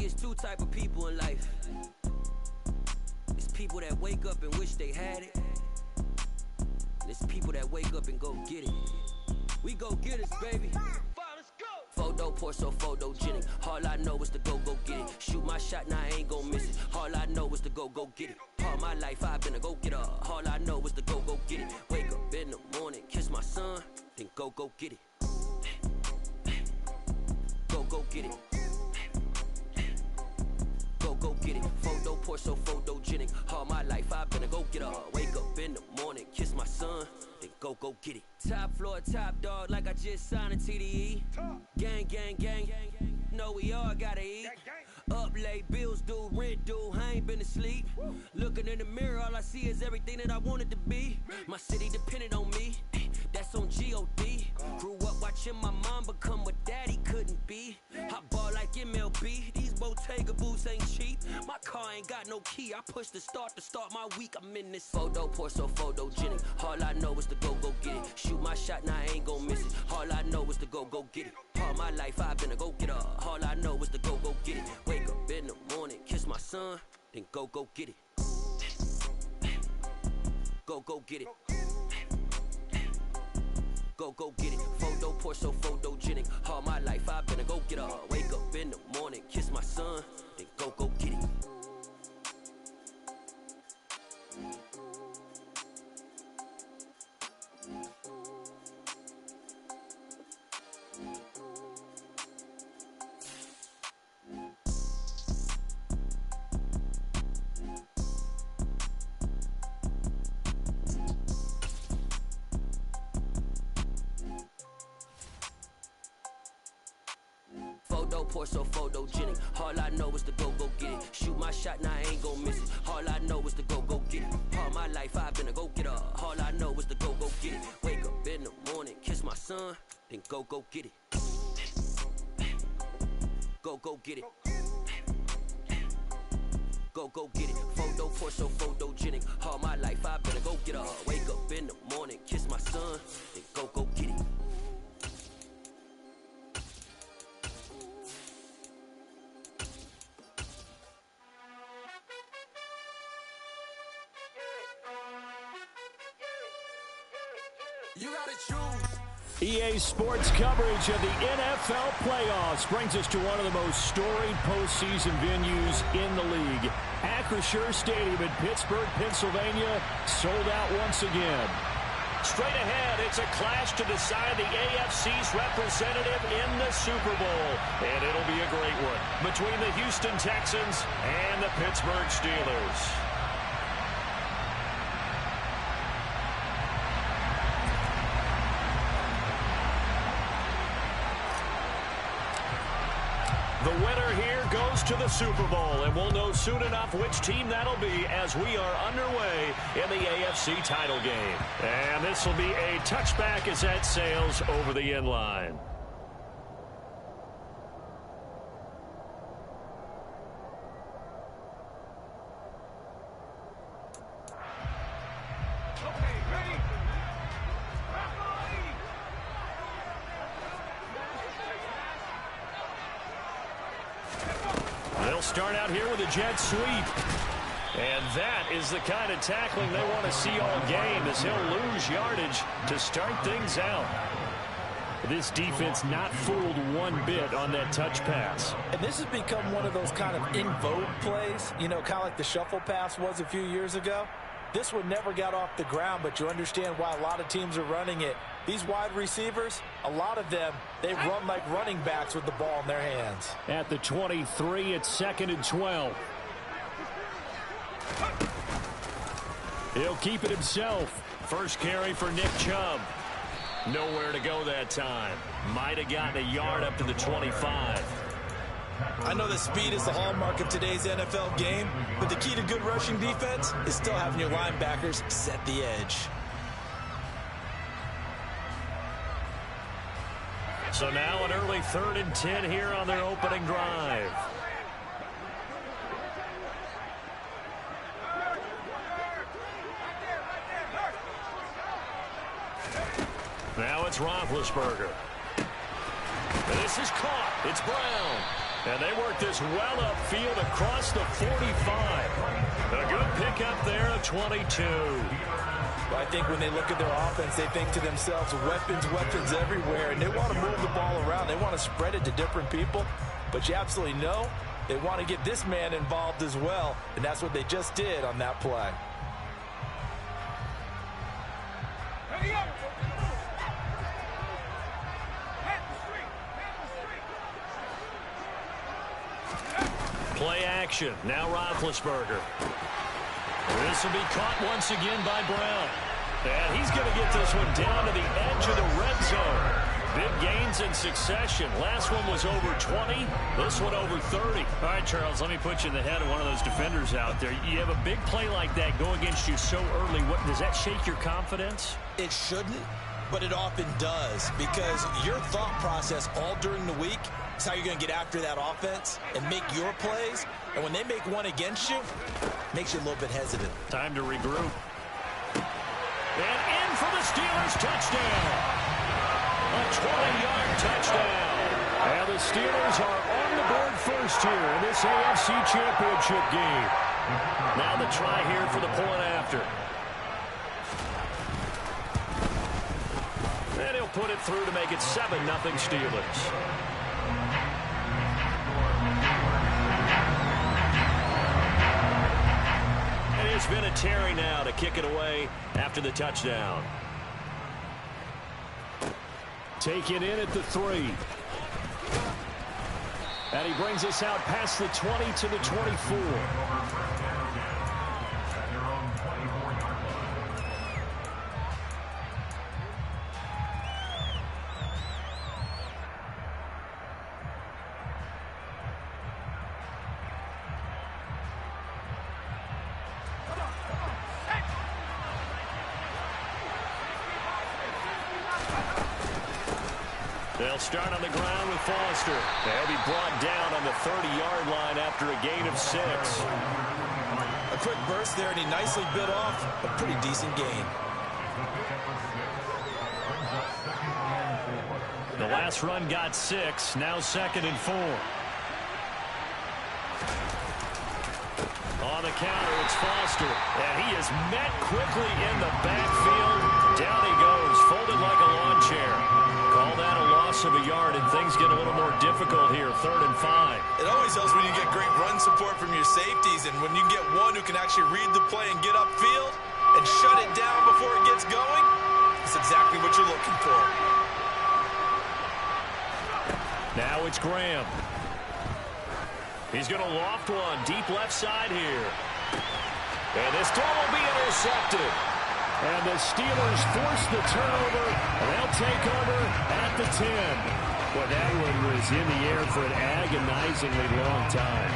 it's two type of people in life. It's people that wake up and wish they had it. And it's people that wake up and go get it. We go get it, baby. Photo pour so photogenic. All I know is to go get it. Shoot my shot, now I ain't gon' miss it. All I know is to go get it. All my life I've been a go-getter. All I know is to go get it. Wake up in the morning, kiss my son, then go get it. Go get it. Go get it. Photo pour so photogenic. All my life I've been a go-getter. Wake up in the morning, kiss my son, then go get it. Top floor, top dog, like I just signed a TDE. Gang, know we all gotta eat. Up late, bills due, rent due, I ain't been asleep. Looking in the mirror, all I see is everything that I wanted to be. My city depended on me, that's on G.O.D. Grew up watching my mom become what daddy couldn't be. I ball like MLB, these Bottega boots ain't cheap. My car ain't got no key, I push the start to start my week. I'm in this photo pour so photogenic. All I know is to go get it. Shoot my shot, now I ain't gon' miss it. All I know is to go get it. All my life I've been a go-getter. All I know is to go get it. Wake up in the morning, kiss my son, then go get it. Go get it. Go get it. Photo pour so photogenic. All my life I've been a go-getter. Wake up in the morning, kiss my son, then go get it. Photo pour so photogenic. All I know is to go get it. Shoot my shot, now I ain't gon' miss it. All I know is to go get it. All my life I've been a go-getter. All I know is to go get it. Wake up in the morning, kiss my son, then go get it. Go get it. Go get it. Photo pour so photogenic. All my life I've been a go-getter. Wake up in the morning, kiss my son, then go get it. You gotta choose. EA Sports coverage of the NFL playoffs brings us to one of the most storied postseason venues in the league. Acrisure Stadium in Pittsburgh, Pennsylvania, sold out once again. Straight ahead, it's a clash to decide the AFC's representative in the Super Bowl. And it'll be a great one between the Houston Texans and the Pittsburgh Steelers. The winner here goes to the Super Bowl, and we'll know soon enough which team that'll be as we are underway in the AFC title game. And this will be a touchback as that sails over the end line. They'll start out here with a jet sweep. And that is the kind of tackling they want to see all game, as he'll lose yardage to start things out. This defense not fooled one bit on that touch pass. And this has become one of those kind of in vogue plays, you know, kind of like the shuffle pass was a few years ago. This one never got off the ground, but you understand why a lot of teams are running it. These wide receivers, a lot of them, they run like running backs with the ball in their hands. At the 23, it's 2nd and 12. He'll keep it himself. First carry for Nick Chubb. Nowhere to go that time. Might have gotten a yard up to the 25. I know that speed is the hallmark of today's NFL game, but the key to good rushing defense is still having your linebackers set the edge. So now an early 3rd and 10 here on their opening drive. Now it's Roethlisberger. This is caught. It's Brown. And they work this well upfield across the 45. A good pickup there of 22. Well, I think when they look at their offense, they think to themselves, weapons, weapons everywhere, and they want to move the ball around. They want to spread it to different people, but you absolutely know they want to get this man involved as well, and that's what they just did on that play. Play action. Now Roethlisberger. This will be caught once again by Brown. And he's going to get this one down to the edge of the red zone. Big gains in succession. Last one was over 20. This one over 30. All right, Charles, let me put you in the head of one of those defenders out there. You have a big play like that go against you so early. What does that shake your confidence? It shouldn't, but it often does, because your thought process all during the week is how you're going to get after that offense and make your plays. And when they make one against you, it makes you a little bit hesitant. Time to regroup. And in for the Steelers touchdown. A 20-yard touchdown. And the Steelers are on the board first here in this AFC Championship game. Now the try here for the point after. And he'll put it through to make it 7-0 Steelers. And it's been a Terry now to kick it away after the touchdown. Taken in at the 3. And he brings us out past the 20 to the 24. They'll start on the ground with Foster. They'll be brought down on the 30-yard line after a gain of 6. A quick burst there, and he nicely bit off a pretty decent gain. The last run got 6. Now 2nd and 4. On the counter, it's Foster. And he is met quickly in the backfield. Down he goes, folded like a lawn chair. Call that a loss of a yard, and things get a little more difficult here. 3rd and 5. It always helps when you get great run support from your safeties, and when you get one who can actually read the play and get upfield and shut it down before it gets going, it's exactly what you're looking for. Now it's Graham. He's going to loft one deep left side here. And this throw will be intercepted. And the Steelers force the turnover, and they'll take over at the 10. Well, that one was in the air for an agonizingly long time.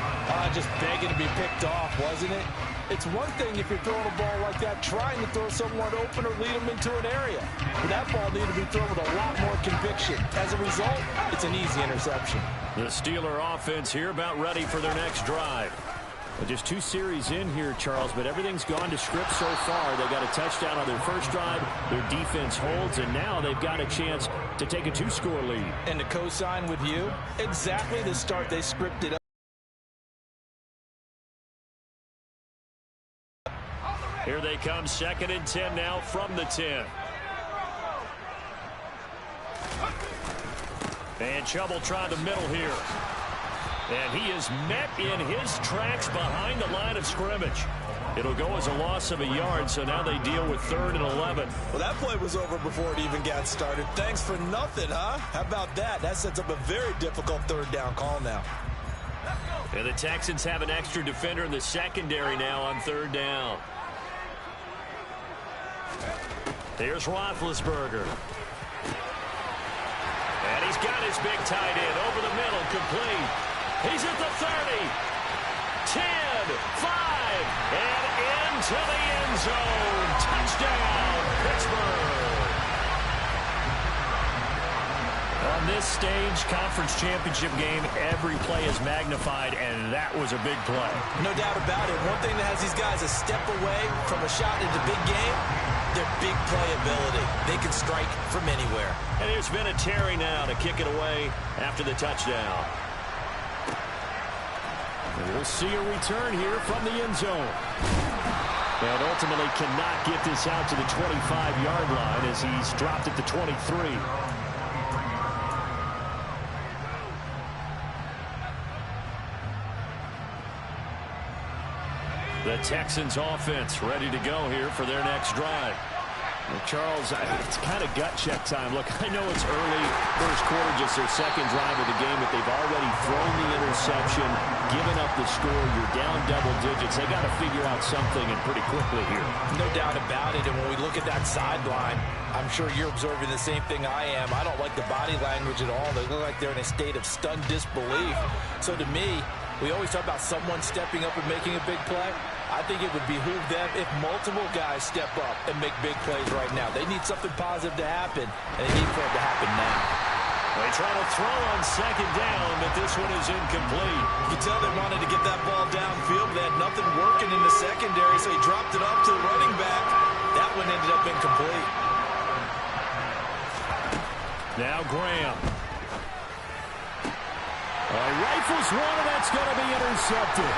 Just begging to be picked off, wasn't it? It's one thing if you're throwing a ball like that, trying to throw someone open or lead them into an area. But that ball needed to be thrown with a lot more conviction. As a result, it's an easy interception. The Steeler offense here about ready for their next drive. Well, just 2 series in here, Charles, but everything's gone to script so far. They got a touchdown on their first drive. Their defense holds, and now they've got a chance to take a 2-score lead. And to co-sign with you, exactly the start they scripted up. Here they come, 2nd and 10 now from the 10. And Chubb try the middle here. And he is met in his tracks behind the line of scrimmage. It'll go as a loss of a yard, so now they deal with 3rd and 11. Well, that play was over before it even got started. Thanks for nothing, huh? How about that? That sets up a very difficult 3rd down call now. And the Texans have an extra defender in the secondary now on 3rd down. Here's Roethlisberger. And he's got his big tight end over the middle, complete. He's at the 30, 10, 5, and into the end zone. Touchdown, Pittsburgh. On this stage, conference championship game, every play is magnified, and that was a big play. No doubt about it. One thing that has these guys a step away from a shot into the big game, their big play ability. They can strike from anywhere. And here's been a Terry now to kick it away after the touchdown. We'll see a return here from the end zone. And ultimately cannot get this out to the 25-yard line as he's dropped at the 23. The Texans offense ready to go here for their next drive. Well, Charles, it's kind of gut check time. Look, I know it's early, first quarter, just their second drive of the game, but they've already thrown the interception, given up the score. You're down double digits. They got to figure out something, and pretty quickly here. No doubt about it. And when we look at that sideline, I'm sure you're observing the same thing I am. I don't like the body language at all. They look like they're in a state of stunned disbelief. So to me, we always talk about someone stepping up and making a big play. I think it would behoove them if multiple guys step up and make big plays right now. They need something positive to happen, and they need for it to happen now. They try to throw on second down, but this one is incomplete. You can tell they wanted to get that ball downfield. They had nothing working in the secondary, so he dropped it off to the running back. That one ended up incomplete. Now Graham. Rifles one, and that's going to be intercepted.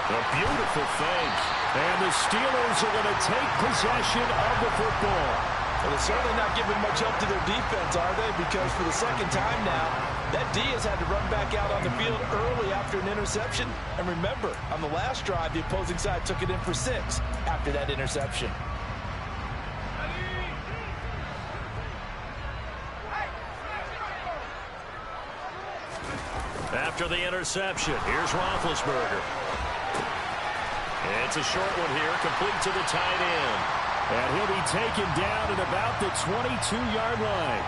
A beautiful fake. And the Steelers are going to take possession of the football. Well, they're certainly not giving much help to their defense, are they? Because for the second time now, that D has had to run back out on the field early after an interception. And remember, on the last drive, the opposing side took it in for 6 after that interception. After the interception, here's Roethlisberger. It's a short one here, complete to the tight end. And he'll be taken down at about the 22-yard line.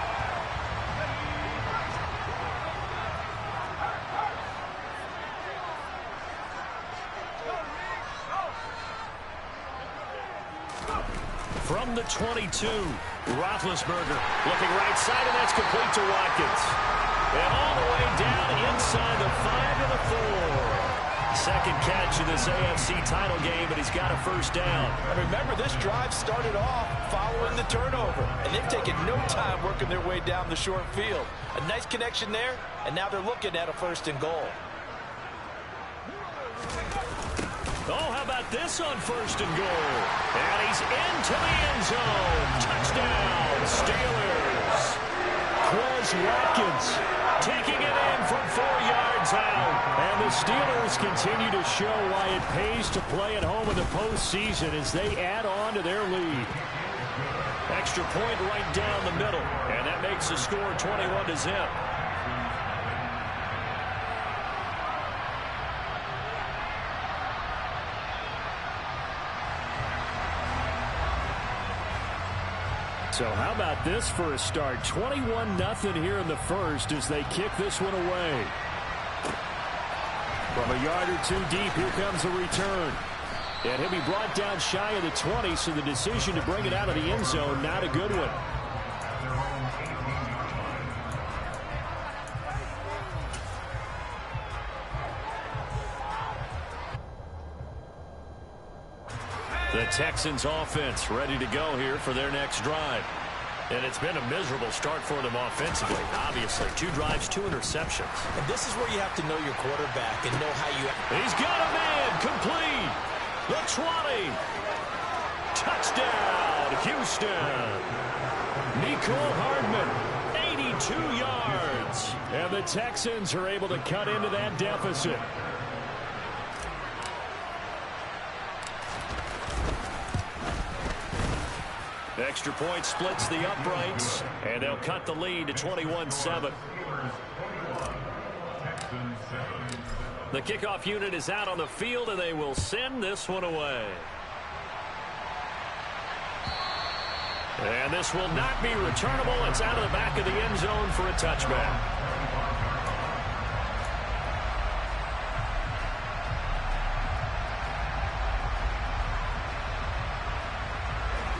From the 22, Roethlisberger looking right side, and that's complete to Watkins. And all the way down inside the 5 to the 4. Second catch in this AFC title game, but he's got a first down. And remember, this drive started off following the turnover, and they've taken no time working their way down the short field. A nice connection there, and now they're looking at a 1st and goal. Oh, how about this on 1st and goal? And he's into the end zone. Touchdown, Steelers. Quez Watkins taking it in from 4 yards out. And the Steelers continue to show why it pays to play at home in the postseason as they add on to their lead. Extra point right down the middle, and that makes the score 21-0. So how about this for a start? 21-0 here in the first as they kick this one away. From a yard or 2 deep, here comes a return. And he'll be brought down shy of the 20, so the decision to bring it out of the end zone, not a good one. The Texans offense ready to go here for their next drive. And it's been a miserable start for them offensively. Obviously, 2 drives, 2 interceptions. And this is where you have to know your quarterback and know how you... He's got a man, complete. The 20. Touchdown, Houston. Mecole Hardman, 82 yards. And the Texans are able to cut into that deficit. Extra point splits the uprights, and they'll cut the lead to 21-7. The kickoff unit is out on the field, and they will send this one away. And this will not be returnable. It's out of the back of the end zone for a touchback.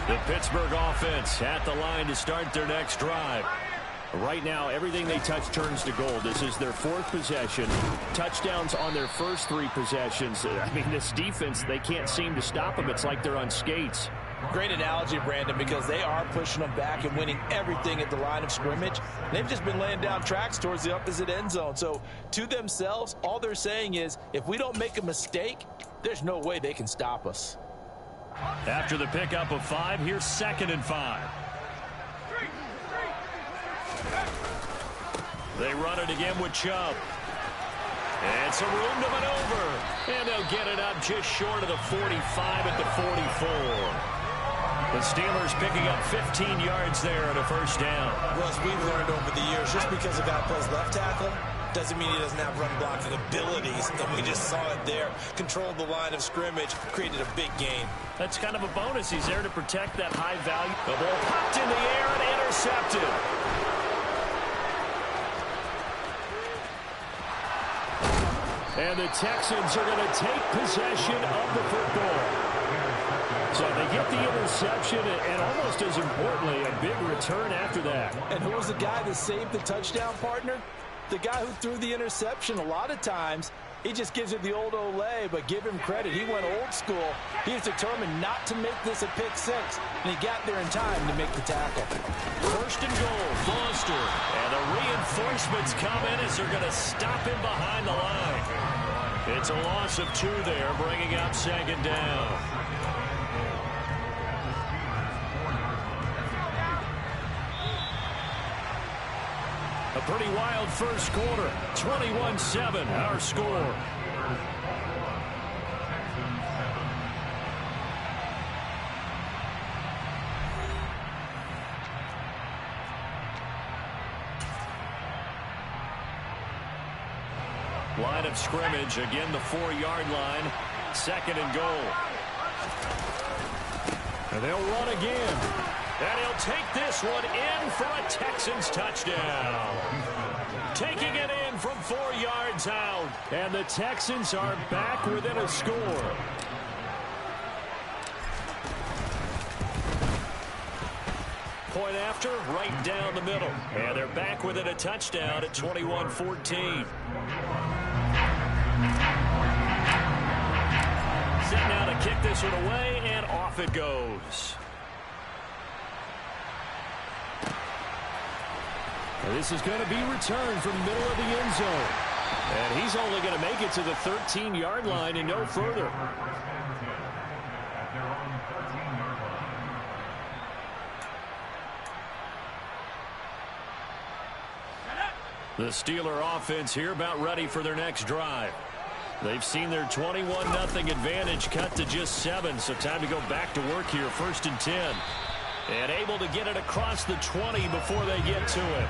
The Pittsburgh offense at the line to start their next drive. Right now, everything they touch turns to gold. This is their 4th possession. Touchdowns on their first 3 possessions. I mean, this defense, they can't seem to stop them. It's like they're on skates. Great analogy, Brandon, because they are pushing them back and winning everything at the line of scrimmage. They've just been laying down tracks towards the opposite end zone. So to themselves, all they're saying is, if we don't make a mistake, there's no way they can stop us. After the pickup of 5, here's 2nd and 5. They run it again with Chubb. It's a room to maneuver. And they'll get it up just short of the 45 at the 44. The Steelers picking up 15 yards there at a first down. Well, as we've learned over the years, just because a guy plays left tackle doesn't mean he doesn't have run blocking abilities. And we just saw it there. Controlled the line of scrimmage, created a big gain. That's kind of a bonus. He's there to protect that high value. The ball popped in the air and intercepted. And the Texans are going to take possession of the football. So they get the interception, and almost as importantly, a big return after that. And who was the guy that saved the touchdown, partner? The guy who threw the interception. A lot of times, he just gives it the old Olay, but give him credit. He went old school. He was determined not to make this a pick six, and he got there in time to make the tackle. First and goal, Foster. And the reinforcements come in as they're going to stop him behind the line. It's a loss of 2 there, bringing up 2nd down. A pretty wild first quarter. 21-7, our score. Line of scrimmage, again the 4-yard line. 2nd and goal. And they'll run again. And he'll take this one in for a Texans touchdown. Taking it in from 4 yards out. And the Texans are back within a score. Point after, right down the middle. And they're back within a touchdown at 21-14. Set now to kick this one away, and off it goes. And this is going to be returned from the middle of the end zone. And he's only going to make it to the 13-yard line and no further. The Steeler offense here about ready for their next drive. They've seen their 21-0 advantage cut to just 7, so time to go back to work here. 1st and 10. And able to get it across the 20 before they get to it.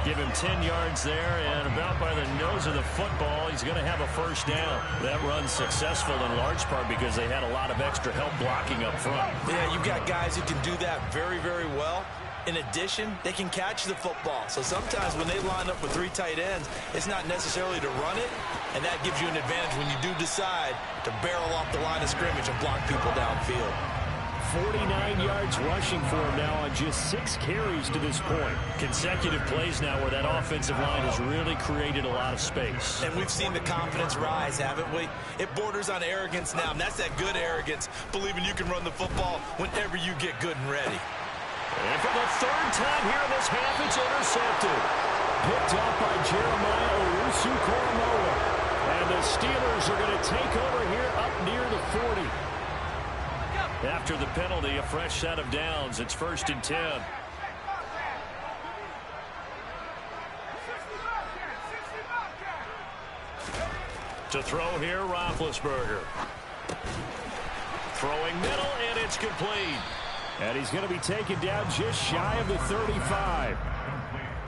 Give him 10 yards there, and about by the nose of the football, he's going to have a first down. That run's successful in large part because they had a lot of extra help blocking up front. Yeah, you've got guys who can do that very, very well. In addition, they can catch the football. So sometimes when they line up with 3 tight ends, it's not necessarily to run it, and that gives you an advantage when you do decide to barrel off the line of scrimmage and block people downfield. 49 yards rushing for him now on just 6 carries to this point. Consecutive plays now where that offensive line has really created a lot of space. And we've seen the confidence rise, haven't we? It borders on arrogance now, and that's that good arrogance, believing you can run the football whenever you get good and ready. And for the 3rd time here in this half, it's intercepted. Picked up by Jeremiah Owusu-Koramoah. And the Steelers are going to take over here up near the 40. After the penalty, a fresh set of downs. It's 1st and 10. To throw here, Roethlisberger. Throwing middle, and it's complete. And he's going to be taken down just shy of the 35.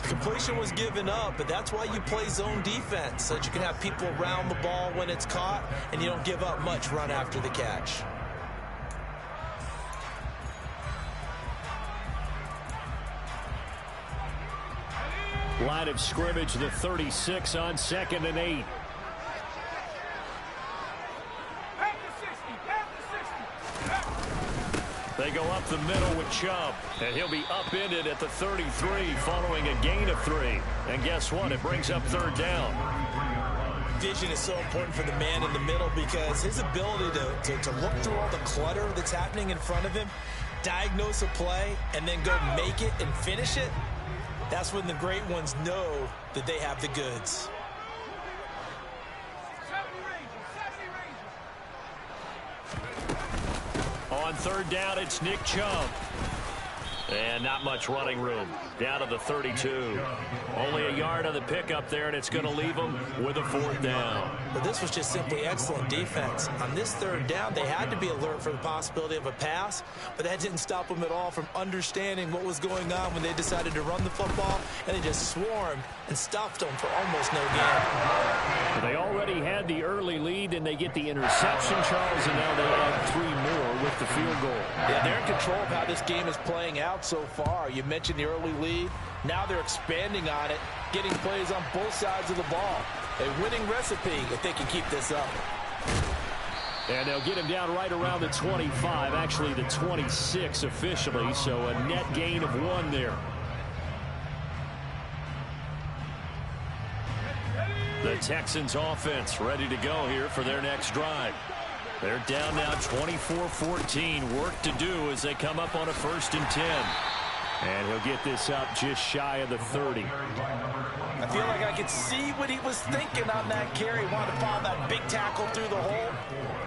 Completion was given up, but that's why you play zone defense, so that you can have people around the ball when it's caught, and you don't give up much run after the catch. Line of scrimmage, the 36 on 2nd and 8. They go up the middle with Chubb, and he'll be upended at the 33 following a gain of 3. And guess what? It brings up 3rd down. vision is so important for the man in the middle because his ability to look through all the clutter that's happening in front of him, diagnose a play, and then go make it and finish it, that's when the great ones know that they have the goods. On third down, it's Nick Chubb. And not much running room. Down to the 32. Only a yard on the pickup there, and it's going to leave them with a fourth down. But this was just simply excellent defense. On this third down, they had to be alert for the possibility of a pass, but that didn't stop them at all from understanding what was going on when they decided to run the football, and they just swarmed and stuffed them for almost no gain. They already had the early lead, and they get the interception, Charles, and now they add 3 more with the field goal. Yeah, they're in control of how this game is playing out so far. You mentioned the early lead. Now they're expanding on it, getting plays on both sides of the ball. A winning recipe if they can keep this up. And they'll get him down right around the 25, actually the 26 officially, so a net gain of 1 there. The Texans offense ready to go here for their next drive. They're down now 24-14. Work to do as they come up on a 1st and 10. And he'll get this up just shy of the 30. I feel like I could see what he was thinking on that carry. Wanted to find that big tackle through the hole.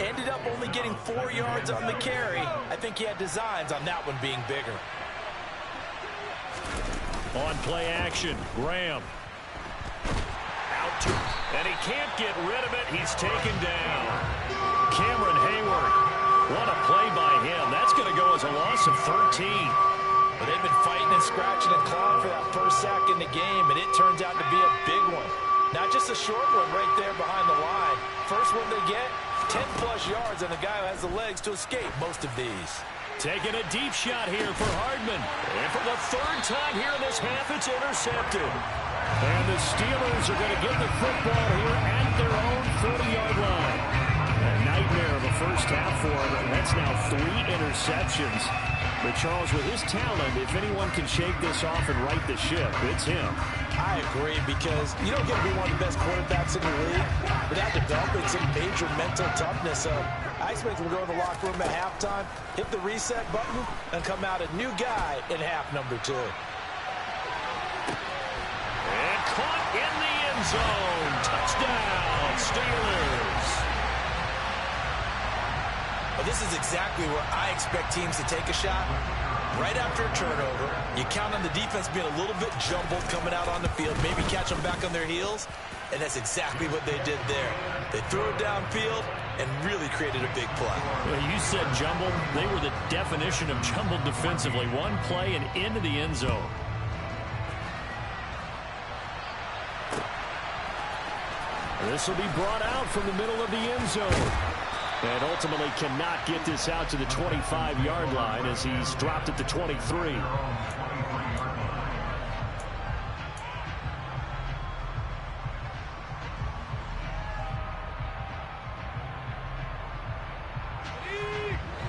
Ended up only getting 4 yards on the carry. I think he had designs on that one being bigger. On play action, Graham. Out to, and he can't get rid of it. He's taken down. Cameron Hayward. What a play by him. That's going to go as a loss of 13. But they've been fighting and scratching and clawing for that first sack in the game, and it turns out to be a big one. Not just a short one right there behind the line. First one they get, 10-plus yards, and the guy who has the legs to escape most of these. Taking a deep shot here for Hardman. And for the 3rd time here in this half, it's intercepted. And the Steelers are going to get the football here at their own 40-yard line. A nightmare of a first half for him. That's now 3 interceptions. But Charles, with his talent, if anyone can shake this off and right the ship, it's him. I agree, because you don't get to be one of the best quarterbacks in the league without developing some major mental toughness. So I expect him to go in the locker room at halftime, hit the reset button, and come out a new guy in half number 2. And caught in the end zone. Touchdown, Steelers. Well, this is exactly where I expect teams to take a shot. Right after a turnover, you count on the defense being a little bit jumbled coming out on the field, maybe catch them back on their heels, and that's exactly what they did there. They threw it downfield and really created a big play. Well, you said jumbled. They were the definition of jumbled defensively. One play and into the end zone. This will be brought out from the middle of the end zone. And ultimately cannot get this out to the 25-yard line as he's dropped at the 23.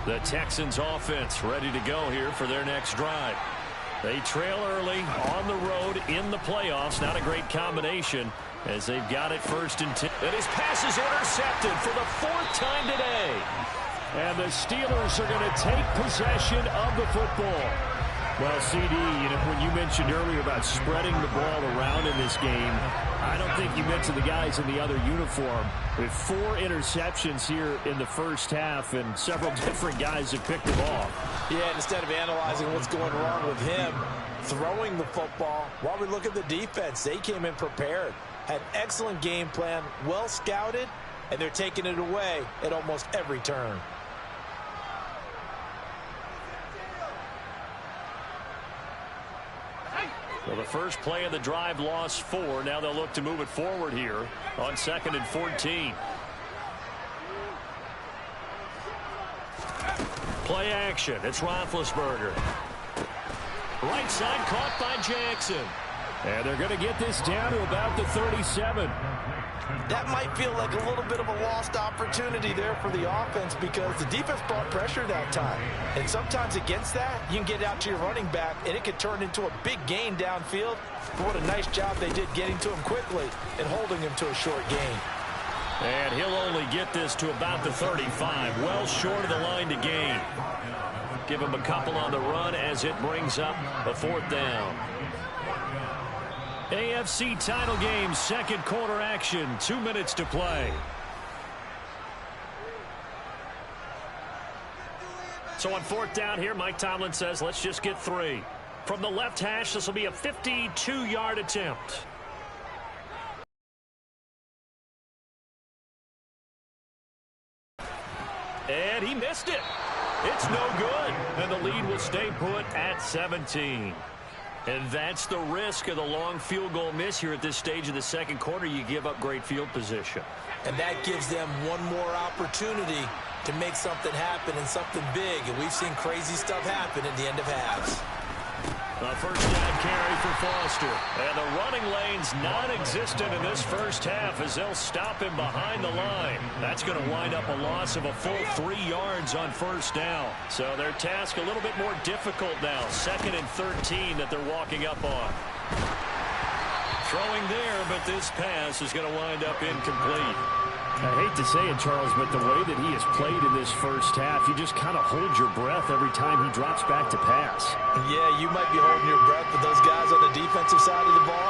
The Texans offense ready to go here for their next drive. They trail early on the road in the playoffs. Not a great combination as they've got it 1st and 10. And his pass is intercepted for the 4th time today. And the Steelers are going to take possession of the football. Well, CD, when you mentioned earlier about spreading the ball around in this game, I don't think you mentioned the guys in the other uniform. With 4 interceptions here in the first half, and several different guys have picked them off. Yeah, and instead of analyzing what's going wrong with him throwing the football, while we look at the defense, they came in prepared. Had excellent game plan, well scouted, and they're taking it away at almost every turn. Well, the first play of the drive lost 4. Now they'll look to move it forward here on 2nd and 14. Play action. It's Roethlisberger. Right side caught by Jackson. And they're going to get this down to about the 37. That might feel like a little bit of a lost opportunity there for the offense because the defense brought pressure that time. And sometimes against that, you can get out to your running back, and it could turn into a big gain downfield. But what a nice job they did getting to him quickly and holding him to a short gain. And he'll only get this to about the 35, well short of the line to gain. Give him a couple on the run as it brings up a 4th down. AFC title game, second quarter action, 2 minutes to play. So on 4th down here, Mike Tomlin says, let's just get 3. From the left hash, this will be a 52-yard attempt. And he missed it. It's no good. And the lead will stay put at 17. And that's the risk of the long field goal miss here at this stage of the second quarter. You give up great field position. And that gives them one more opportunity to make something happen and something big. And we've seen crazy stuff happen at the end of halves. A first down carry for Foster. And the running lane's non-existent in this first half as they'll stop him behind the line. That's going to wind up a loss of a full 3 yards on first down. So their task a little bit more difficult now. 2nd and 13 that they're walking up on. Throwing there, but this pass is going to wind up incomplete. I hate to say it, Charles, but the way that he has played in this first half, you just kind of hold your breath every time he drops back to pass. Yeah, you might be holding your breath, but those guys on the defensive side of the ball,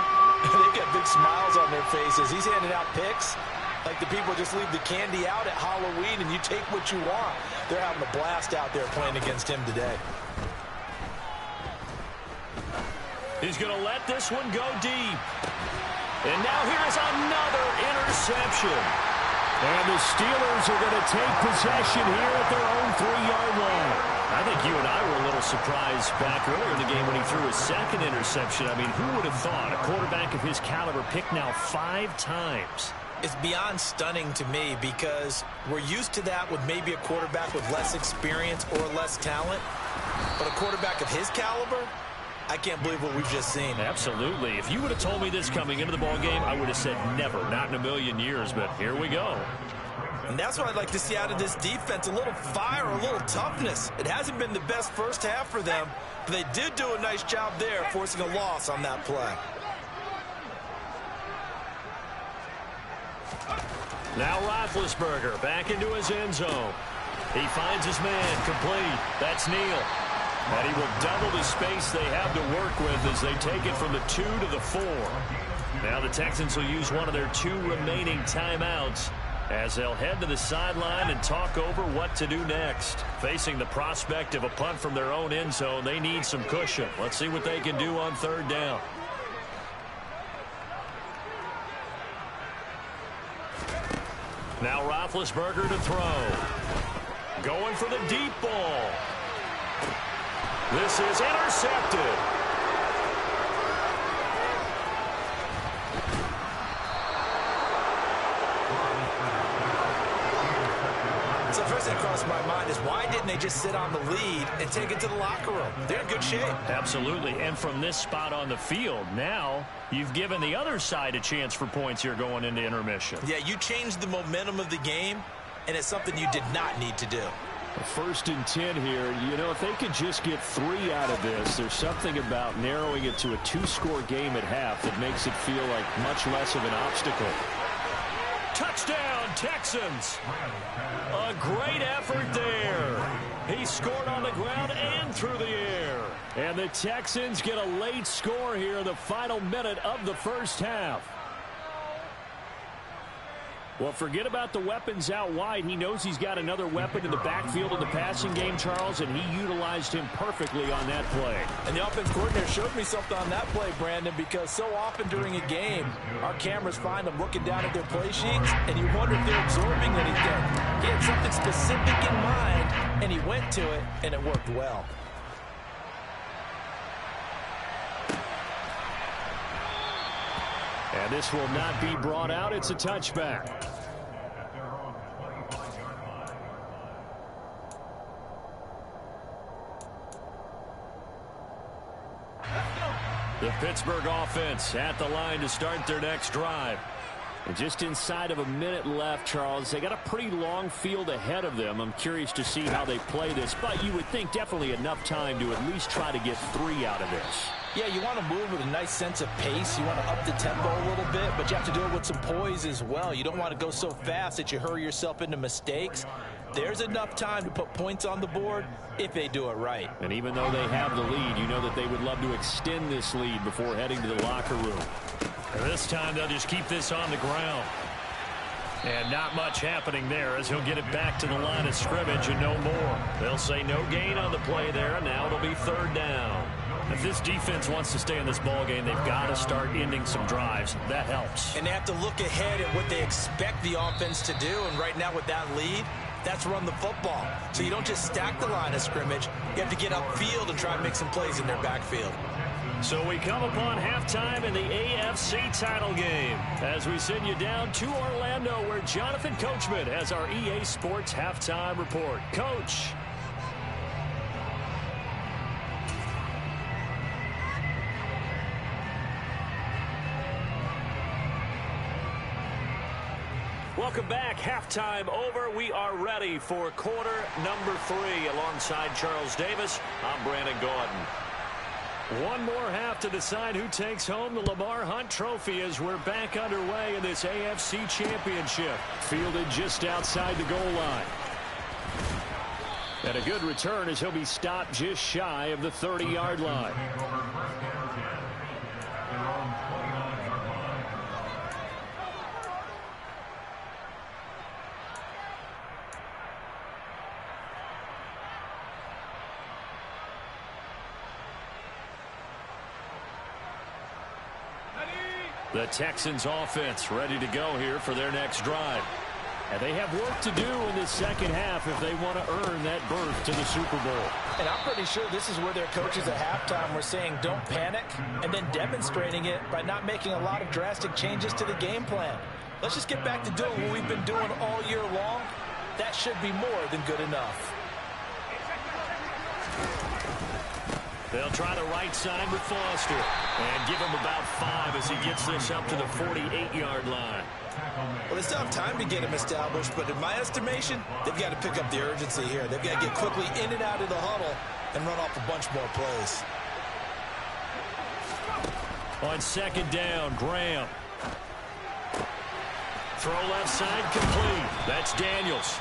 they've got big smiles on their faces. He's handing out picks like the people just leave the candy out at Halloween and you take what you want. They're having a blast out there playing against him today. He's going to let this one go deep. And now here's another interception. And the Steelers are going to take possession here at their own 3-yard line. I think you and I were a little surprised back earlier in the game when he threw his 2nd interception. I mean, who would have thought a quarterback of his caliber picked now 5 times? It's beyond stunning to me because we're used to that with maybe a quarterback with less experience or less talent. But a quarterback of his caliber, I can't believe what we've just seen. Absolutely. If you would have told me this coming into the ballgame, I would have said never, not in a million years, but here we go. And that's what I'd like to see out of this defense, a little fire, a little toughness. It hasn't been the best first half for them, but they did do a nice job there, forcing a loss on that play. Now Roethlisberger back into his end zone. He finds his man complete. That's Neal. And he will double the space they have to work with as they take it from the 2 to the 4. Now the Texans will use one of their 2 remaining timeouts as they'll head to the sideline and talk over what to do next. Facing the prospect of a punt from their own end zone, they need some cushion. Let's see what they can do on 3rd down. Now Roethlisberger to throw. Going for the deep ball. This is intercepted. So first thing crossed my mind is why didn't they just sit on the lead and take it to the locker room? They're in good shape. Absolutely. And from this spot on the field, now you've given the other side a chance for points here going into intermission. Yeah, you changed the momentum of the game, and it's something you did not need to do. 1st and 10 here. You know, if they could just get 3 out of this, there's something about narrowing it to a 2-score game at half that makes it feel like much less of an obstacle. Touchdown, Texans. A great effort there. He scored on the ground and through the air. And the Texans get a late score here in the final minute of the first half. Well, forget about the weapons out wide. He knows he's got another weapon in the backfield in the passing game, Charles, and he utilized him perfectly on that play. And the offense coordinator showed me something on that play, Brandon, because so often during a game, our cameras find them looking down at their play sheets, and you wonder if they're absorbing anything. He had something specific in mind, and he went to it, and it worked well. And this will not be brought out. It's a touchback. The Pittsburgh offense at the line to start their next drive. And just inside of a minute left, Charles. They got a pretty long field ahead of them. I'm curious to see how they play this, but you would think definitely enough time to at least try to get 3 out of this. Yeah, you want to move with a nice sense of pace. You want to up the tempo a little bit, but you have to do it with some poise as well. You don't want to go so fast that you hurry yourself into mistakes. There's enough time to put points on the board if they do it right. And even though they have the lead, you know that they would love to extend this lead before heading to the locker room. And this time they'll just keep this on the ground. And not much happening there as he'll get it back to the line of scrimmage and no more. They'll say no gain on the play there, and now it'll be third down. If this defense wants to stay in this ball game, they've got to start ending some drives. That helps. And they have to look ahead at what they expect the offense to do. And right now with that lead, that's run the football. So you don't just stack the line of scrimmage. You have to get upfield and try and make some plays in their backfield. So we come upon halftime in the AFC title game as we send you down to Orlando where Jonathan Coachman has our EA Sports halftime report. Coach. Welcome back. Halftime over. We are ready for quarter number 3 alongside Charles Davis. I'm Brandon Gordon. One more half to decide who takes home the Lamar Hunt Trophy as we're back underway in this AFC Championship. Fielded just outside the goal line. And a good return as he'll be stopped just shy of the 30-yard line. The Texans offense ready to go here for their next drive. And they have work to do in the second half if they want to earn that berth to the Super Bowl. And I'm pretty sure this is where their coaches at halftime were saying don't panic, and then demonstrating it by not making a lot of drastic changes to the game plan. Let's just get back to doing what we've been doing all year long. That should be more than good enough. They'll try the right side with Foster and give him about 5 as he gets this up to the 48-yard line. Well, they still have time to get him established, but in my estimation, they've got to pick up the urgency here. They've got to get quickly in and out of the huddle and run off a bunch more plays. On second down, Graham. Throw left side complete. That's Daniels.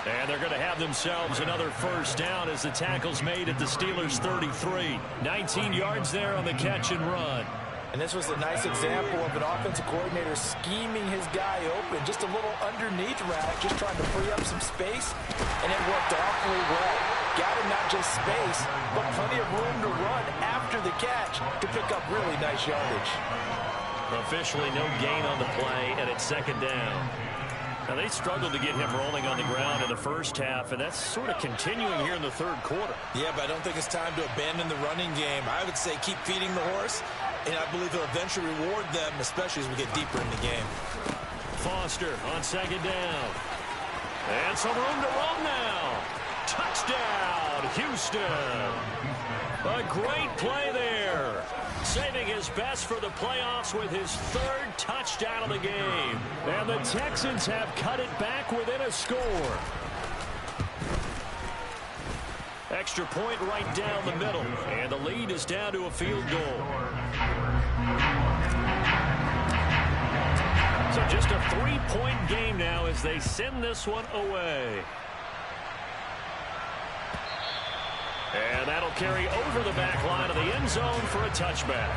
And they're going to have themselves another first down as the tackle's made at the Steelers' 33. 19 yards there on the catch and run. And this was a nice example of an offensive coordinator scheming his guy open. Just a little underneath route, just trying to free up some space. And it worked awfully well. Got him not just space, but plenty of room to run after the catch to pick up really nice yardage. Officially no gain on the play, and it's second down. Now, they struggled to get him rolling on the ground in the first half, and that's sort of continuing here in the third quarter. Yeah, but I don't think it's time to abandon the running game. I would say keep feeding the horse, and I believe he'll eventually reward them, especially as we get deeper in the game. Foster on second down. And some room to run now. Touchdown, Houston. A great play there. Saving his best for the playoffs with his third touchdown of the game. And the Texans have cut it back within a score. Extra point right down the middle. And the lead is down to a field goal. So just a 3-point game now as they send this one away. And that'll carry over the back line of the end zone for a touchback.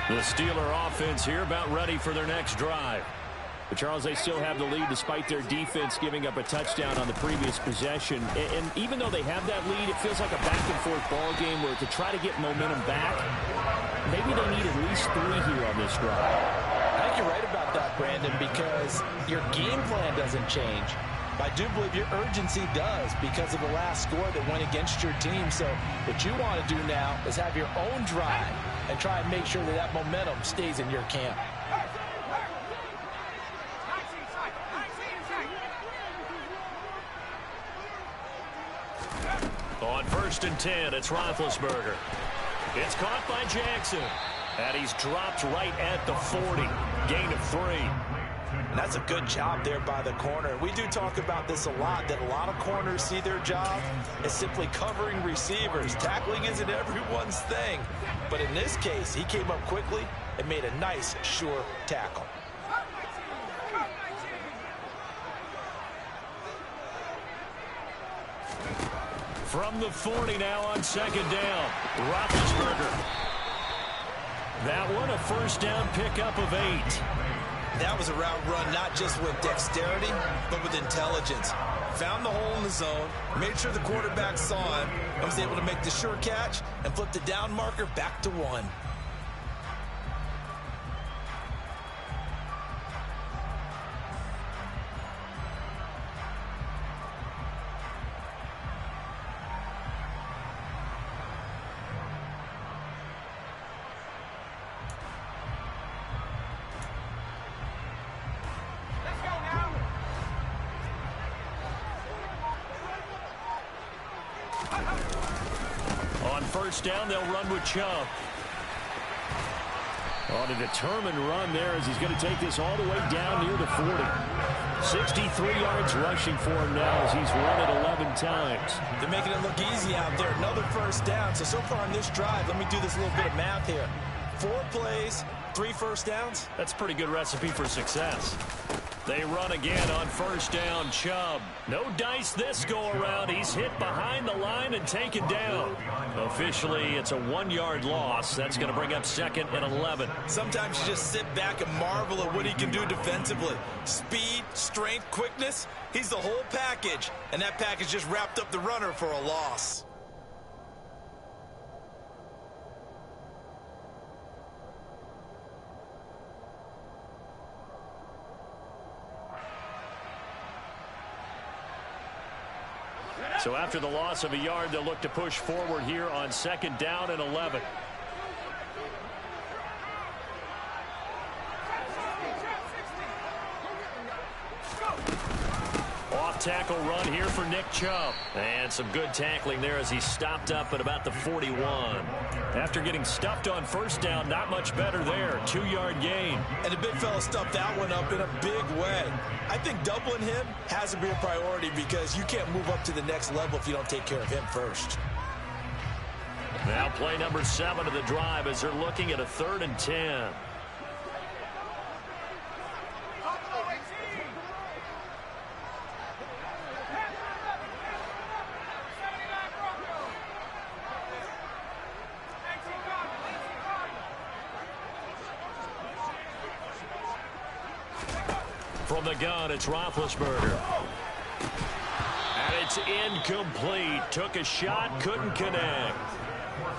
The Steeler offense here about ready for their next drive. But Charles, they still have the lead despite their defense giving up a touchdown on the previous possession. And even though they have that lead, it feels like a back-and-forth ball game where to try to get momentum back, maybe they need at least 3 here on this drive. I think you're right about that, Brandon, because your game plan doesn't change. I do believe your urgency does because of the last score that went against your team. So what you want to do now is have your own drive and try and make sure that momentum stays in your camp. On 1st and 10, it's Roethlisberger. It's caught by Jackson. And he's dropped right at the 40. Gain of 3. And that's a good job there by the corner. We do talk about this a lot, that a lot of corners see their job as simply covering receivers. Tackling isn't everyone's thing. But in this case, he came up quickly and made a nice, sure tackle. From the 40 now on 2nd down, Roethlisberger. That one, a 1st down pickup of 8. That was a route run not just with dexterity, but with intelligence. Found the hole in the zone, made sure the quarterback saw him, and was able to make the sure catch and flip the down marker back to 1. On 1st down, they'll run with Chubb. On a determined run there as he's going to take this all the way down near the 40. 63 yards rushing for him now as he's run it 11 times. They're making it look easy out there. Another 1st down. So far on this drive, let me do this little bit of math here. 4 plays, 3 1st downs. That's a pretty good recipe for success. They run again on 1st down. Chubb. No dice this go-around. He's hit behind the line and taken down. Officially, it's a 1-yard loss. That's going to bring up 2nd and 11. Sometimes you just sit back and marvel at what he can do defensively. Speed, strength, quickness. He's the whole package. And that package just wrapped up the runner for a loss. So after the loss of a yard, they'll look to push forward here on 2nd down and 11. Off-tackle run here for Nick Chubb. And some good tackling there as he stopped up at about the 41. After getting stuffed on 1st down, not much better there. 2-yard gain. And the big fella stuffed that one up in a big way. I think doubling him has to be a priority because you can't move up to the next level if you don't take care of him first. Now play number 7 of the drive as they're looking at a 3rd and 10. From the gun, it's Roethlisberger. And it's incomplete. Took a shot, couldn't connect.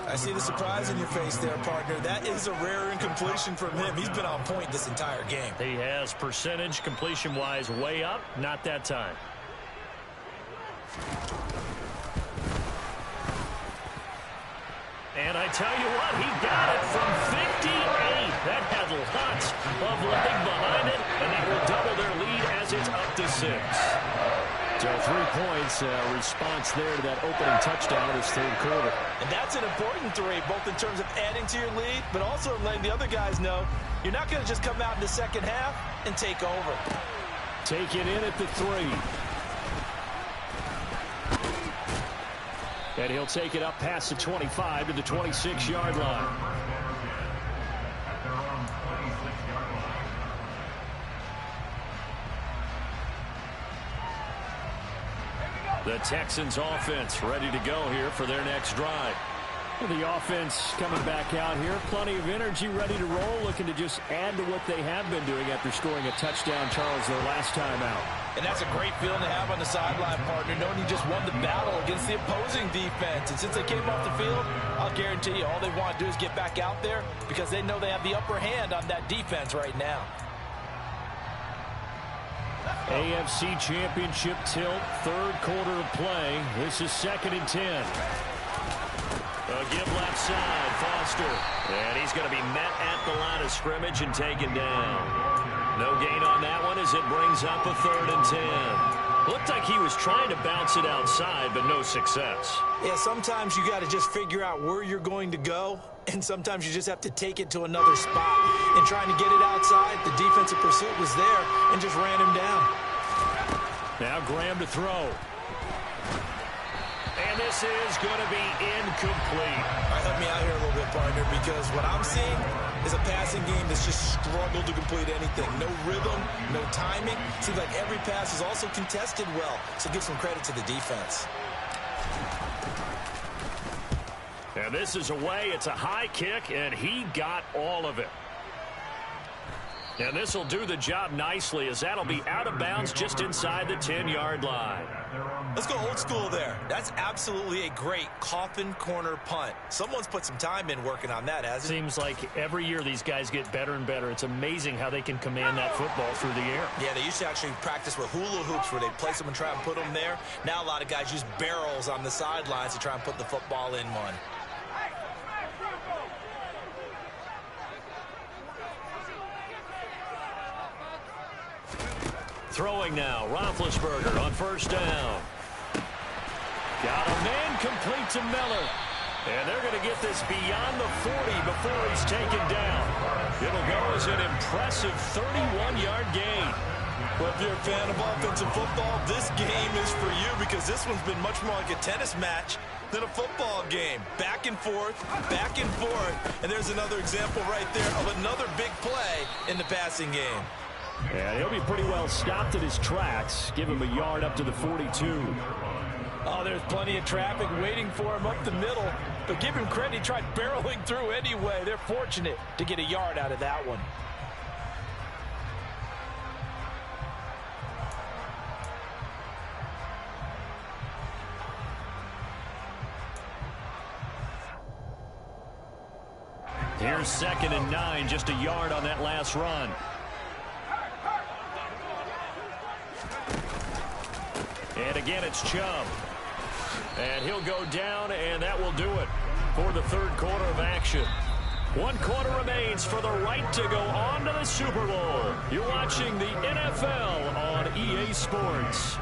I see the surprise in your face there, partner. That is a rare incompletion from him. He's been on point this entire game. He has percentage completion-wise way up. Not that time. And I tell you what, he got it from 58. That had lots of leg behind it, and that will double their lead as it's up to 6. So 3 points, response there to that opening touchdown this 3rd quarter. And that's an important 3, both in terms of adding to your lead, but also letting the other guys know you're not going to just come out in the 2nd half and take over. Take it in at the 3. And he'll take it up past the 25 to the 26-yard line. The Texans offense ready to go here for their next drive. The offense coming back out here. Plenty of energy, ready to roll, looking to just add to what they have been doing after scoring a touchdown, Charles, their last time out. And that's a great feeling to have on the sideline, partner, knowing you just won the battle against the opposing defense. And since they came off the field, I'll guarantee you all they want to do is get back out there because they know they have the upper hand on that defense right now. AFC Championship tilt, 3rd quarter of play. This is 2nd and 10. A give left side, Foster. And he's going to be met at the line of scrimmage and taken down. No gain on that one as it brings up a 3rd and 10. Looked like he was trying to bounce it outside, but no success. Yeah, sometimes you got to just figure out where you're going to go, and sometimes you just have to take it to another spot. And trying to get it outside, the defensive pursuit was there and just ran him down. Now Graham to throw. And this is going to be incomplete. All right, help me out here a little bit, partner, because what I'm seeing is a passing game that's just struggled to complete anything. No rhythm, no timing. Seems like every pass is also contested well, so give some credit to the defense. And this is away. It's a high kick, and he got all of it. And this will do the job nicely, as that'll be out of bounds just inside the 10-yard line. Let's go old school there. That's absolutely a great coffin corner punt. Someone's put some time in working on that, hasn't it? Seems like every year these guys get better and better. It's amazing how they can command that football through the air. Yeah, they used to actually practice with hula hoops where they place them and try and put them there. Now a lot of guys use barrels on the sidelines to try and put the football in one. Throwing now, Roethlisberger on first down. Got a man complete to Miller. And they're going to get this beyond the 40 before he's taken down. It'll go as an impressive 31-yard gain. Well, if you're a fan of offensive football, this game is for you because this one's been much more like a tennis match than a football game. Back and forth, and there's another example right there of another big play in the passing game. And he'll be pretty well stopped at his tracks. Give him a yard up to the 42. Oh, there's plenty of traffic waiting for him up the middle. But give him credit, he tried barreling through anyway. They're fortunate to get a yard out of that one. Here's 2nd and 9, just a yard on that last run. And again, it's Chubb. And he'll go down, and that will do it for the third quarter of action. 1 quarter remains for the right to go on to the Super Bowl. You're watching the NFL on EA Sports.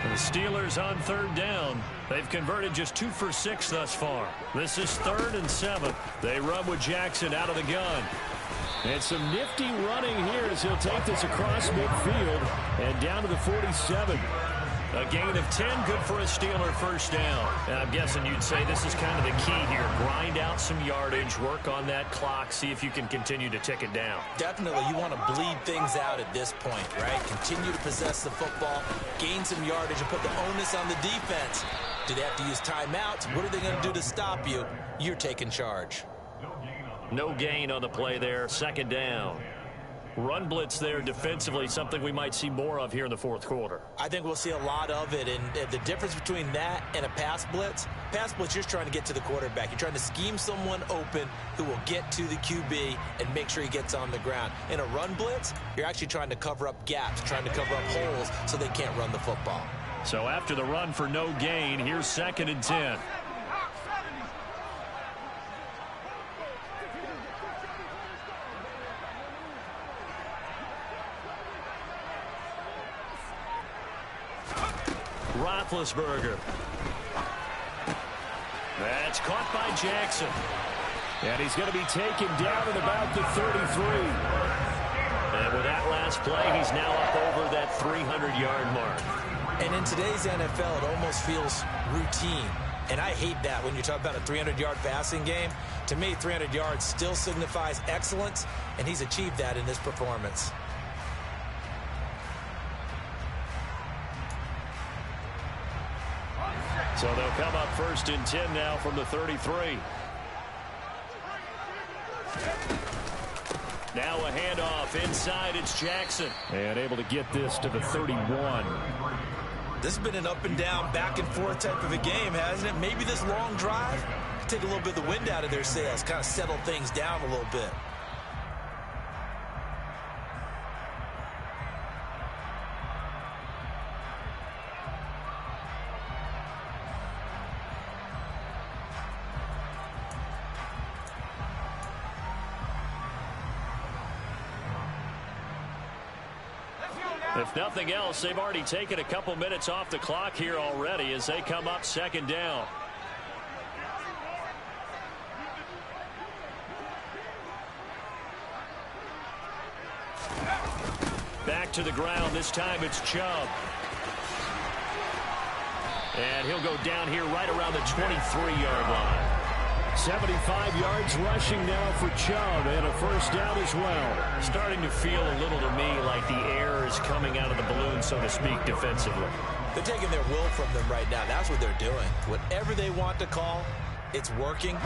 The Steelers on 3rd down. They've converted just 2 for 6 thus far. This is 3rd and 7. They run with Jackson out of the gun. And some nifty running here as he'll take this across midfield and down to the 47. A gain of 10, good for a Steeler first down. And I'm guessing you'd say this is kind of the key here. Grind out some yardage, work on that clock, see if you can continue to tick it down. Definitely, you want to bleed things out at this point, right? Continue to possess the football, gain some yardage, and put the onus on the defense. Do they have to use timeouts? What are they going to do to stop you? You're taking charge. No gain on the play there, 2nd down. Run blitz there defensively, something we might see more of here in the 4th quarter. I think we'll see a lot of it, and the difference between that and a pass blitz, you're just trying to get to the quarterback. You're trying to scheme someone open who will get to the QB and make sure he gets on the ground. In a run blitz, you're actually trying to cover up gaps, trying to cover up holes so they can't run the football. So after the run for no gain, here's 2nd and 10. Roethlisberger. That's caught by Jackson. And he's going to be taken down at about the 33. And with that last play, he's now up over that 300-yard mark. And in today's NFL, it almost feels routine. And I hate that when you talk about a 300-yard passing game. To me, 300 yards still signifies excellence, and he's achieved that in this performance. So they'll come up 1st and 10 now from the 33. Now a handoff inside. It's Jackson. And able to get this to the 31. This has been an up and down, back and forth type of a game, hasn't it? Maybe this long drive could take a little bit of the wind out of their sails, kind of settle things down a little bit. If nothing else, they've already taken a couple minutes off the clock here already as they come up second down. Back to the ground. This time it's Chubb. And he'll go down here right around the 23-yard line. 75 yards rushing now for Chubb, and a first down as well. Starting to feel a little to me like the air is coming out of the balloon, so to speak, defensively. They're taking their will from them right now. That's what they're doing. Whatever they want to call, it's working.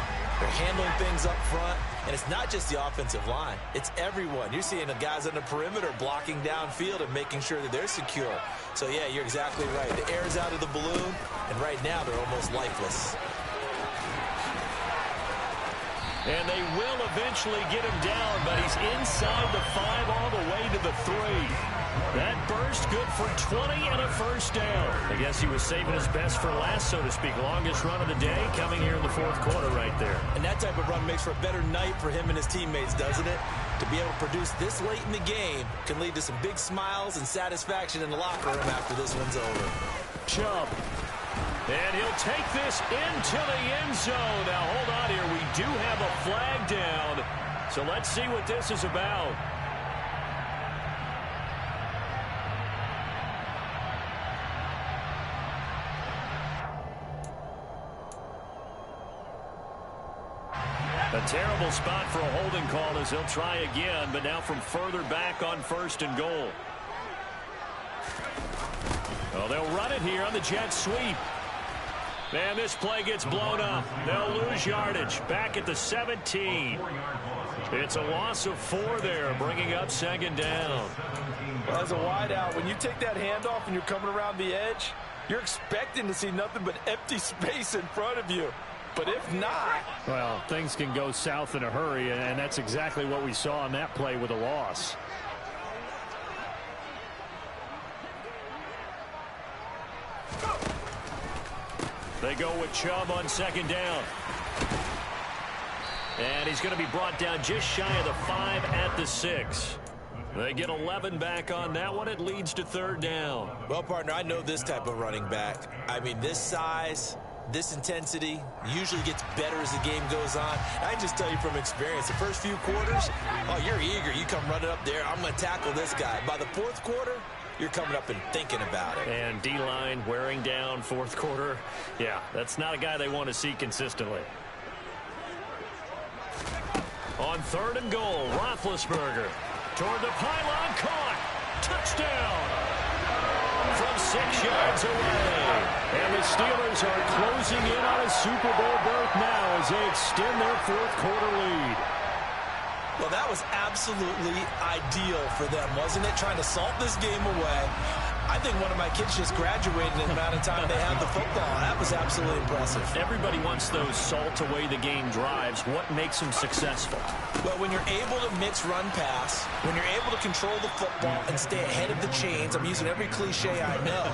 They're handling things up front, and it's not just the offensive line. It's everyone. You're seeing the guys on the perimeter blocking downfield and making sure that they're secure. So, yeah, you're exactly right. The air's out of the balloon, and right now they're almost lifeless. And they will eventually get him down, but he's inside the 5 all the way to the 3. That burst good for 20 and a first down. I guess he was saving his best for last, so to speak. Longest run of the day coming here in the fourth quarter right there. And that type of run makes for a better night for him and his teammates, doesn't it? To be able to produce this late in the game can lead to some big smiles and satisfaction in the locker room after this one's over. Chubb. And he'll take this into the end zone. Now, hold on here. We do have a flag down. So let's see what this is about. A terrible spot for a holding call as he'll try again, but now from further back on 1st and goal. Well, they'll run it here on the jet sweep. And this play gets blown up. They'll lose yardage. Back at the 17. It's a loss of 4 there, bringing up second down. Well, as a wideout, when you take that handoff and you're coming around the edge, you're expecting to see nothing but empty space in front of you. But if not... Well, things can go south in a hurry, and that's exactly what we saw on that play with a loss. They go with Chubb on second down. And he's going to be brought down just shy of the 5 at the 6. They get 11 back on that one. It leads to third down. Well, partner, I know this type of running back. I mean, this size, this intensity usually gets better as the game goes on. I can just tell you from experience, the first few quarters, oh, you're eager. You come running up there. I'm going to tackle this guy. By the fourth quarter, you're coming up and thinking about it. And D-line wearing down fourth quarter. Yeah, that's not a guy they want to see consistently. On 3rd and goal, Roethlisberger toward the pylon, caught. Touchdown. From 6 yards away. And the Steelers are closing in on a Super Bowl berth now as they extend their fourth quarter lead. Well, that was absolutely ideal for them, wasn't it? Trying to salt this game away. I think one of my kids just graduated in the amount of time they had the football. That was absolutely impressive. Everybody wants those salt away the game drives. What makes them successful? Well, when you're able to mix run pass, when you're able to control the football and stay ahead of the chains, I'm using every cliche I know,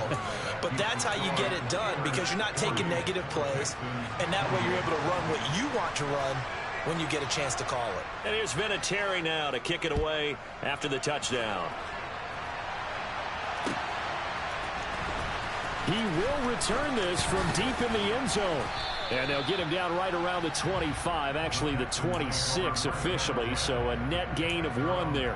but that's how you get it done because you're not taking negative plays, and that way you're able to run what you want to run when you get a chance to call it. And here's Vinatieri now to kick it away after the touchdown. He will return this from deep in the end zone. And they'll get him down right around the 25, actually the 26 officially, so a net gain of 1 there.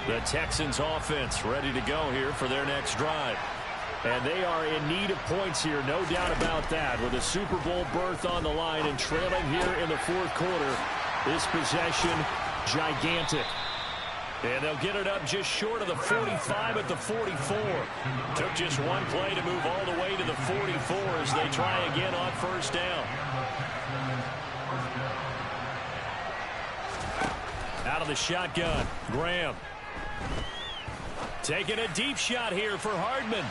The Texans offense ready to go here for their next drive. And they are in need of points here, no doubt about that. With a Super Bowl berth on the line and trailing here in the fourth quarter, this possession gigantic. And they'll get it up just short of the 45 at the 44. Took just one play to move all the way to the 44 as they try again on first down. Out of the shotgun, Graham. Taking a deep shot here for Hardman.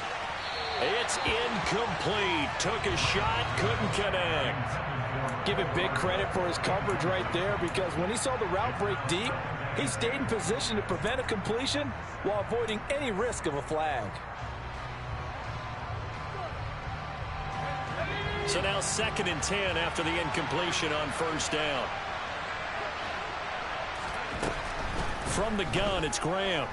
It's incomplete. Took a shot, couldn't connect. Give him big credit for his coverage right there, because when he saw the route break deep, he stayed in position to prevent a completion while avoiding any risk of a flag. So now 2nd and 10 after the incompletion on first down. From the gun, it's Graham.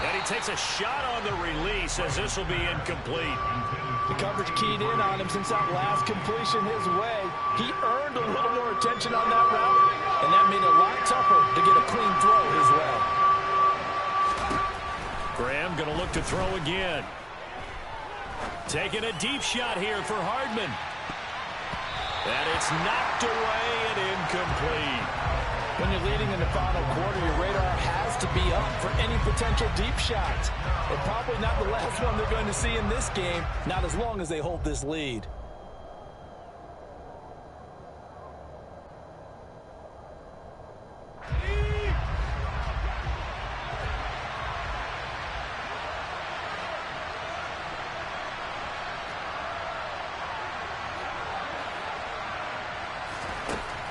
And he takes a shot on the release as this will be incomplete. The coverage keyed in on him since that last completion his way. He earned a little more attention on that route, and that made it a lot tougher to get a clean throw his way. Graham going to look to throw again. Taking a deep shot here for Hardman. And it's knocked away and incomplete. When you're leading in the final quarter, your radar has to be up for any potential deep shots. And probably not the last one they're going to see in this game, not as long as they hold this lead.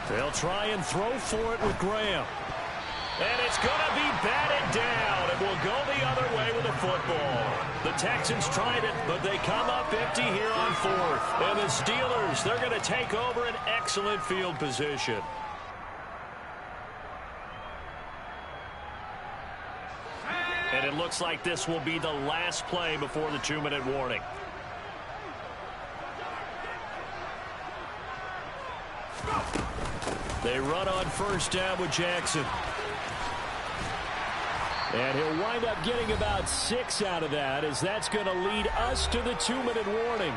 They'll try and throw for it with Graham. And it's going to be batted down. It will go the other way with the football. The Texans tried it, but they come up empty here on 4th. And the Steelers, they're going to take over an excellent field position. And it looks like this will be the last play before the 2-minute warning. They run on first down with Jackson. And he'll wind up getting about 6 out of that, as that's going to lead us to the 2-minute warning.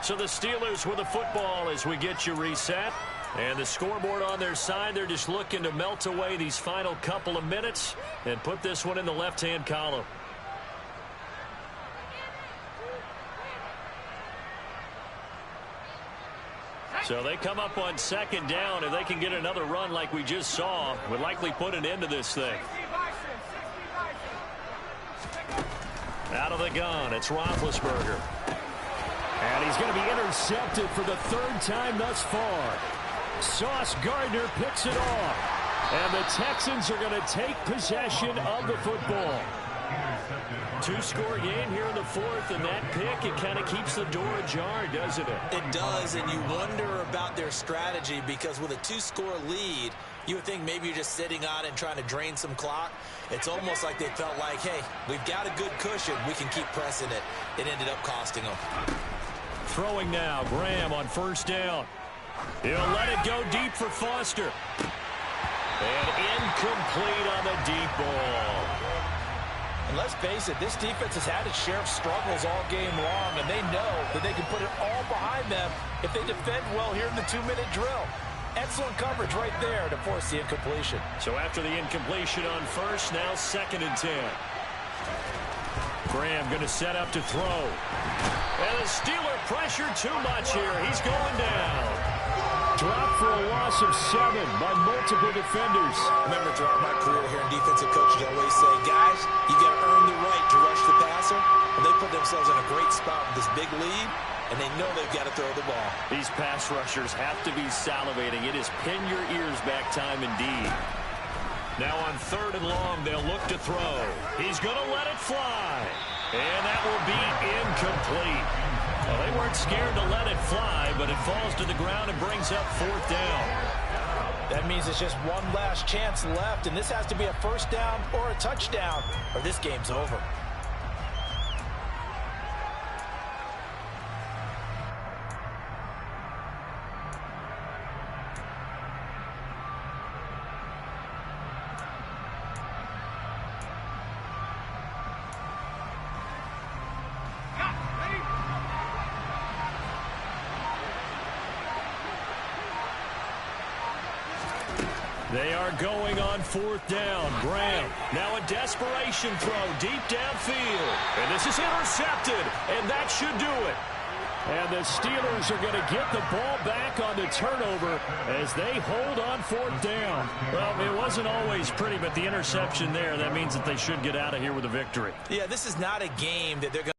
So the Steelers with the football as we get you reset. And the scoreboard on their side, they're just looking to melt away these final couple of minutes and put this one in the left-hand column. So they come up on 2nd down. If they can get another run like we just saw, would likely put an end to this thing. Out of the gun, it's Roethlisberger. And he's going to be intercepted for the 3rd time thus far. Sauce Gardner picks it off. And the Texans are going to take possession of the football. 2-score game here in the 4th, and that pick, it kind of keeps the door ajar, doesn't it? It does, and you wonder about their strategy, because with a 2-score lead, you would think maybe you're just sitting on it and trying to drain some clock. It's almost like they felt like, hey, we've got a good cushion. We can keep pressing it. It ended up costing them. Throwing now, Graham on first down. He'll let it go deep for Foster. And incomplete on the deep ball. And let's face it, this defense has had its share of struggles all game long, and they know that they can put it all behind them if they defend well here in the 2-minute drill. Excellent coverage right there to force the incompletion. So after the incompletion on first, now 2nd and 10. Graham going to set up to throw. And the Steeler pressure too much here. He's going down. Dropped for a loss of 7 by multiple defenders. Remember, throughout my career here in defensive coaches, I always say, guys, you got to earn the right to rush the passer. And they put themselves in a great spot with this big lead, and they know they've got to throw the ball. These pass rushers have to be salivating. It is pin your ears back time indeed. Now on 3rd and long, they'll look to throw. He's going to let it fly. And that will be incomplete. Well, they weren't scared to let it fly, but it falls to the ground and brings up 4th down. That means it's just one last chance left, and this has to be a first down or a touchdown, or this game's over. They are going on 4th down. Graham, now a desperation throw deep downfield. And this is intercepted, and that should do it. And the Steelers are going to get the ball back on the turnover as they hold on fourth down. Well, it wasn't always pretty, but the interception there, that means that they should get out of here with a victory. Yeah, this is not a game that they're going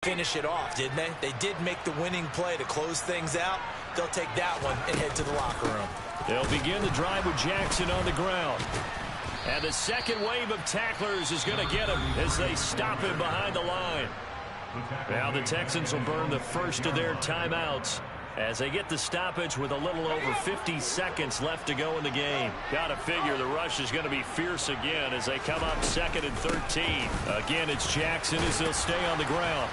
to finish it off, didn't they? They did make the winning play to close things out. They'll take that one and head to the locker room. They'll begin the drive with Jackson on the ground. And the second wave of tacklers is going to get him as they stop him behind the line. Now the Texans will burn the first of their timeouts as they get the stoppage with a little over 50 seconds left to go in the game. Got to figure the rush is going to be fierce again as they come up 2nd and 13. Again, it's Jackson as he'll stay on the ground.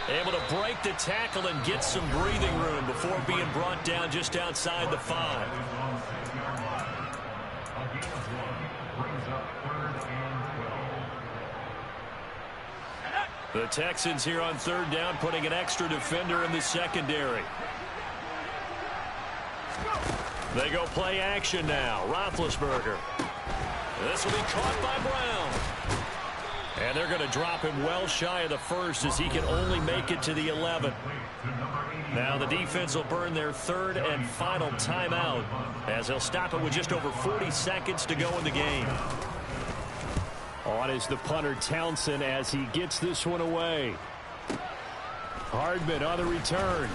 Able to break the tackle and get some breathing room before being brought down just outside the 5. The Texans here on 3rd down, putting an extra defender in the secondary. They go play action now. Roethlisberger. This will be caught by Brown. And they're going to drop him well shy of the 1st as he can only make it to the 11. Now the defense will burn their 3rd and final timeout as they'll stop it with just over 40 seconds to go in the game. On is the punter Townsend as he gets this one away. Hardman on the return.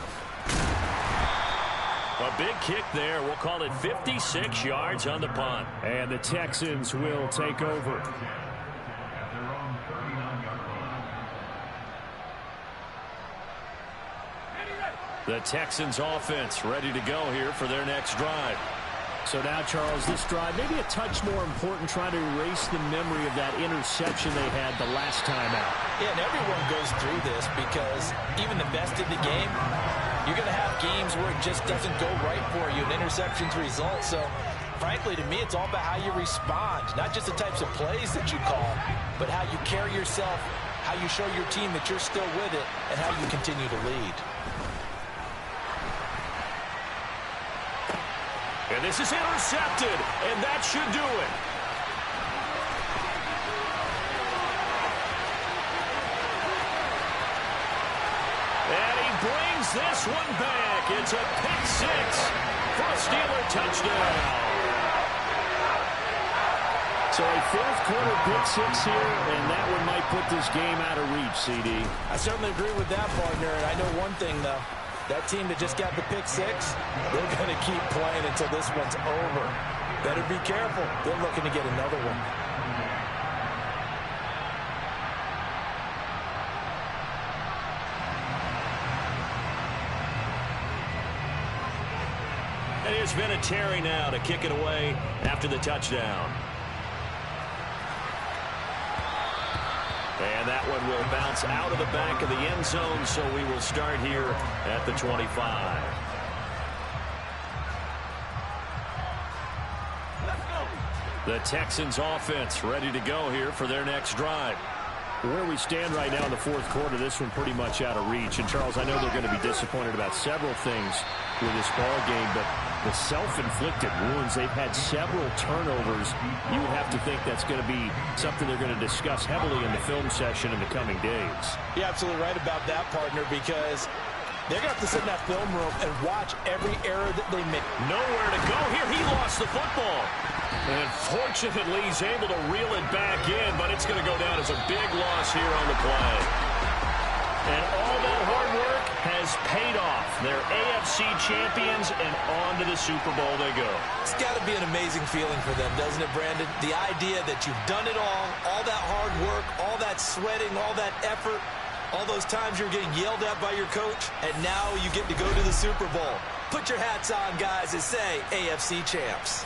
A big kick there. We'll call it 56 yards on the punt. And the Texans will take over. The Texans offense ready to go here for their next drive. So now, Charles, this drive maybe a touch more important, trying to erase the memory of that interception they had the last time out. Yeah, and everyone goes through this because even the best in the game, you're going to have games where it just doesn't go right for you, and interceptions result. So, frankly, to me, it's all about how you respond, not just the types of plays that you call, but how you carry yourself, how you show your team that you're still with it, and how you continue to lead. And this is intercepted, and that should do it. And he brings this one back. It's a pick 6 for a Steeler touchdown. So a 4th quarter pick 6 here, and that one might put this game out of reach, CD. I certainly agree with that, partner, and I know one thing, though. That team that just got the pick 6, they're going to keep playing until this one's over. Better be careful. They're looking to get another one. And here's Vinatieri now to kick it away after the touchdown. And that one will bounce out of the back of the end zone, so we will start here at the 25. The Texans offense ready to go here for their next drive. Where we stand right now in the 4th quarter, this one pretty much out of reach. And, Charles, I know they're going to be disappointed about several things with this ball game, but the self-inflicted wounds, they've had several turnovers. You would have to think that's going to be something they're going to discuss heavily in the film session in the coming days. You're absolutely right about that, partner, because they're going to have to sit in that film room and watch every error that they make. Nowhere to go here. He lost the football. And fortunately, he's able to reel it back in, but it's going to go down as a big loss here on the play. And all that hard work has paid off. They're AFC champions, and on to the Super Bowl they go. It's got to be an amazing feeling for them, doesn't it, Brandon? The idea that you've done it all that hard work, all that sweating, all that effort, all those times you're getting yelled at by your coach, and now you get to go to the Super Bowl. Put your hats on, guys, and say AFC champs.